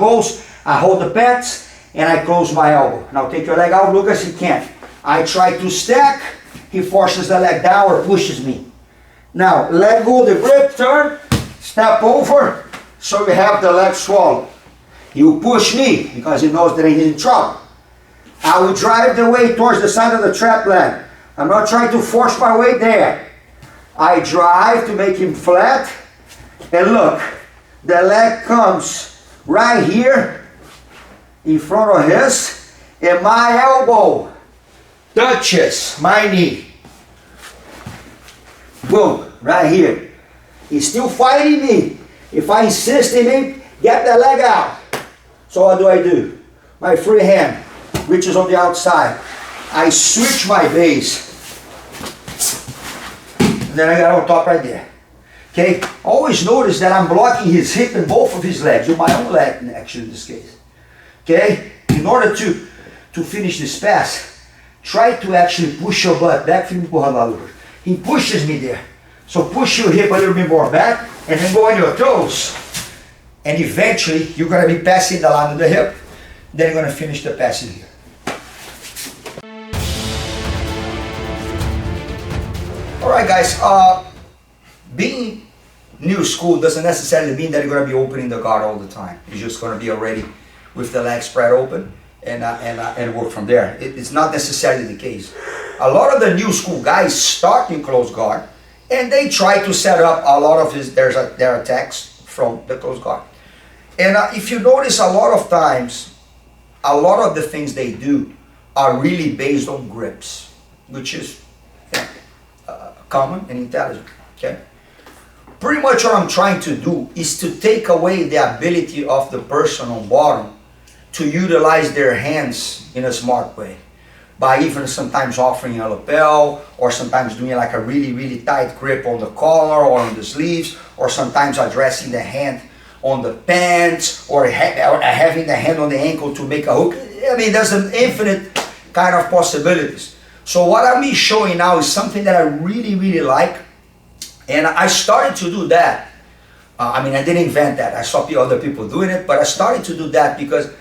Close, I hold the pants, and I close my elbow. Now take your leg out, Lucas, he can't. I try to stack, he forces the leg down or pushes me. Now, let go the grip, turn, step over, so we have the leg swallowed. He will push me, because he knows that he's in trouble. I will drive the weight towards the side of the trap leg. I'm not trying to force my way there. I drive to make him flat, and look, the leg comes right here in front of his, and my elbow touches my knee. Boom, right here. He's still fighting me. If I insist in him, get the leg out. So what do? My free hand reaches on the outside. I switch my base. And then I got on top right there. Okay? Always notice that I'm blocking his hip and both of his legs, with my own leg actually in this case. Okay? In order to finish this pass, try to actually push your butt back. He pushes me there. So push your hip a little bit more back and then go on your toes. And eventually you're going to be passing the line of the hip. Then you're going to finish the passing here. Alright guys, being new school doesn't necessarily mean that you're going to be opening the guard all the time. You're just going to be already with the legs spread open and work from there. It's not necessarily the case. A lot of the new school guys start in close guard and they try to set up a lot of their attacks from the close guard. And if you notice, a lot of times, a lot of the things they do are really based on grips, which is common and intelligent. Okay. Pretty much what I'm trying to do is to take away the ability of the person on bottom to utilize their hands in a smart way, by even sometimes offering a lapel, or sometimes doing like a really tight grip on the collar or on the sleeves, or sometimes addressing the hand on the pants, or having the hand on the ankle to make a hook. I mean, there's an infinite kind of possibilities. So what I'm showing now is something that I really like, and I started to do that. I mean, I didn't invent that. I saw other people doing it, but I started to do that because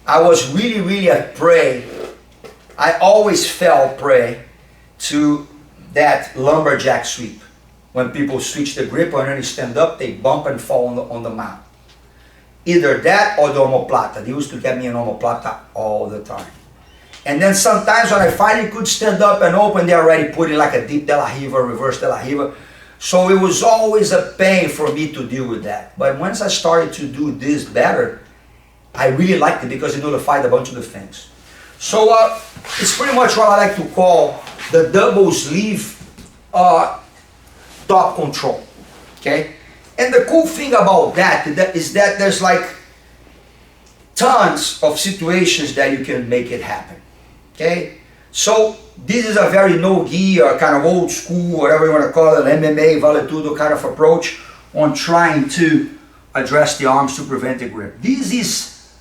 I was really a prey. I always fell prey to that lumberjack sweep. When people switch the grip and then stand up, they bump and fall on the mount. Either that or the omoplata. They used to get me an omoplata all the time. And then sometimes when I finally could stand up and open, they already put in like a deep de la riva, reverse de la riva. So it was always a pain for me to deal with that. But once I started to do this better, I really liked it because it nullified a bunch of the things. So it's pretty much what I like to call the double sleeve top control. Okay? And the cool thing about that is that there's like tons of situations that you can make it happen. Okay? So this is a very no-gi or kind of old school, whatever you want to call it, MMA, vale tudo kind of approach on trying to address the arms to prevent the grip. This is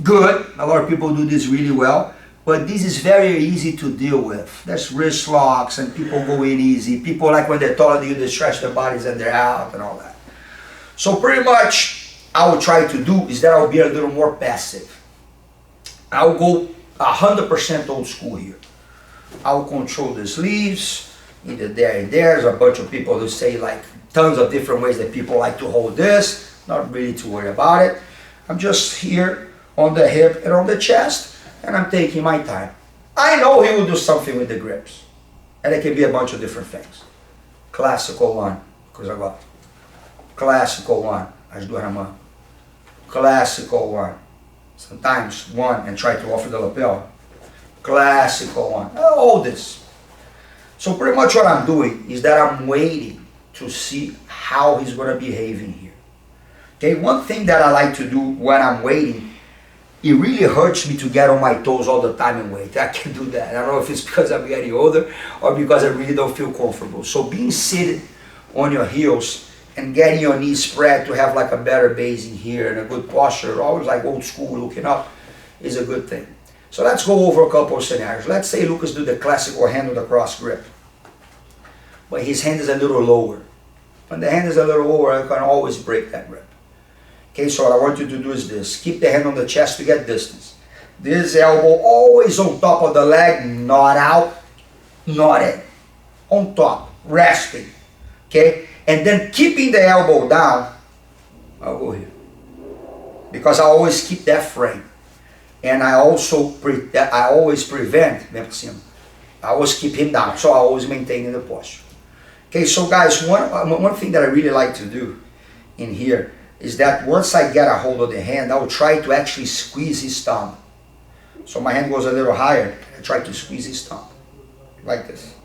good. A lot of people do this really well, but this is very easy to deal with. There's wrist locks and people go in easy. People like when they're taller than you, they stretch their bodies and they're out and all that. So pretty much I will try to do is that I'll be a little more passive. I'll go 100% old school here. I'll control the sleeves, either there and there. There's a bunch of people who say like tons of different ways that people like to hold this. Not really too worried about it. I'm just here on the hip and on the chest, and I'm taking my time. I know he will do something with the grips, and it can be a bunch of different things. Classical one, coisa agora. Classical one, as duas na mão. Classical one. Sometimes one and try to offer the lapel. Classical one. All this. So pretty much what I'm doing is that I'm waiting to see how he's going to behave in here. Okay, one thing that I like to do when I'm waiting, it really hurts me to get on my toes all the time and wait. I can do that. I don't know if it's because I'm getting older or because I really don't feel comfortable. So being seated on your heels and getting your knees spread to have like a better base in here and a good posture, always like old school looking up, is a good thing. So let's go over a couple of scenarios. Let's say Lucas do the classical hand with the cross grip, but his hand is a little lower. When the hand is a little lower, I can always break that grip. Okay, so what I want you to do is this. Keep the hand on the chest to get distance. This elbow always on top of the leg, not out, not in. On top, resting. Okay? And then keeping the elbow down, I'll go here. Because I always keep that frame. And I also always prevent, I always keep him down. So I always maintain the posture. Okay, so guys, one thing that I really like to do in here is that once I get a hold of the hand, I will try to actually squeeze his thumb. So my hand goes a little higher, I try to squeeze his thumb, like this.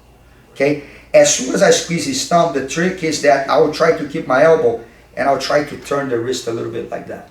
Okay, as soon as I squeeze his thumb, the trick is that I will try to keep my elbow and I'll try to turn the wrist a little bit like that.